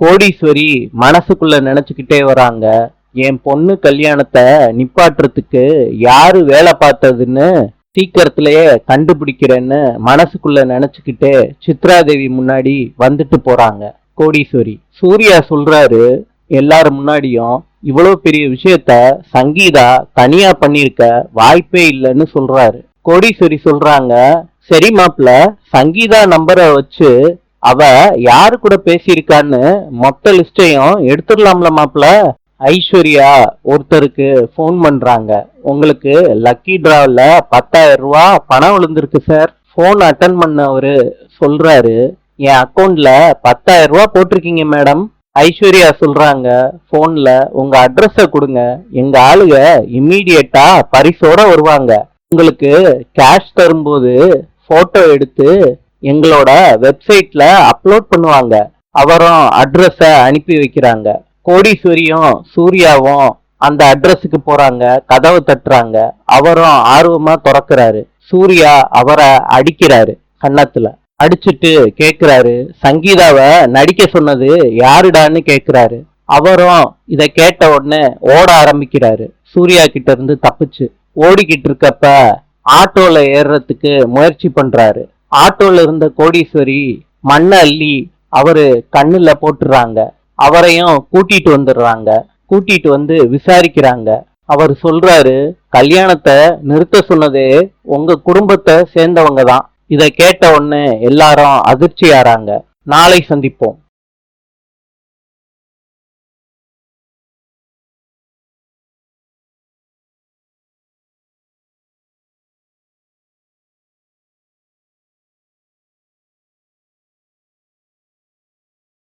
கோடீஸ்வரி மனசுக்குள்ள நினைச்சுக்கிட்டே வராங்க. என் பொண்ணு கல்யாணத்தை நிப்பாட்டுறதுக்கு யாரு வேலை பார்த்ததுன்னு சீக்கிரத்திலேயே கண்டுபிடிக்கிறேன்னு மனசுக்குள்ள நினைச்சுக்கிட்டே சித்ராதேவி முன்னாடி வந்துட்டு போறாங்க கோடீஸ்வரி. சூர்யா சொல்றாரு எல்லாரும் முன்னாடியும், இவ்வளவு பெரிய விஷயத்த சங்கீதா தனியா பண்ணிருக்க வாய்ப்பே இல்லைன்னு சொல்றாரு. கோடீஸ்வரி சொல்றாங்க, சரி மாப்ள, சங்கீதா நம்பரை வச்சு அவ யாரு கூட பேசியிருக்கான்னு மொத்த லிஸ்டையும் எடுத்துடலாம்ல மாப்ள. ஐஸ்வர்யா ஒருத்தருக்கு போன் பண்றாங்க, உங்களுக்கு லக்கி டிராவில் 10,000 ரூபாய் பணம் விழுந்திருக்கு சார். போன் அட்டன் பண்ணவரு சொல்றாரு, என் அக்கௌண்ட்ல 10,000 ரூபாய் போட்டிருக்கீங்க மேடம். ஐஸ்வர்யா சொல்றாங்க, போன்ல உங்க அட்ரஸ கொடுங்க, எங்க ஆளுங்க இம்மீடியட்டா பரிசோட வருவாங்க. உங்களுக்கு கேஷ் தரும்போது போட்டோ எடுத்து எங்களோட வெப்சைட்ல அப்லோட் பண்ணுவாங்க. அவரும் அட்ரஸ அனுப்பி வைக்கிறாங்க. கோடீஸ்வரியும் சூர்யாவும் அந்த அட்ரஸுக்கு போறாங்க. கதவை தட்டுறாங்க. அவரும் ஆர்வமா திறக்கிறாரு. சூர்யா அவரை அடிக்கிறாரு. கன்னத்துல அடிச்சுட்டு கேக்குறாரு, சங்கீதாவை நடிக்க சொன்னது யாருடான்னு கேக்குறாரு. அவரும் இத கேட்ட உடனே ஓட ஆரம்பிக்கிறாரு. சூர்யா கிட்ட இருந்து தப்பிச்சு ஓடிக்கிட்டு இருக்கப்ப ஆட்டோல ஏறுறதுக்கு முயற்சி பண்றாரு. ஆட்டோல இருந்த கோடீஸ்வரி மண்ணை அள்ளி அவரு கண்ணுல போட்டுறாங்க. அவரையும் கூட்டிட்டு வந்துடுறாங்க. கூட்டிட்டு வந்து விசாரிக்கிறாங்க. அவர் சொல்றாரு, கல்யாணத்தை நிறுத்த சொன்னதே உங்க குடும்பத்தை சேர்ந்தவங்க தான். இதை கேட்ட உடனே எல்லாரும் அதிர்ச்சி ஆறாங்க. நாளை சந்திப்போம்.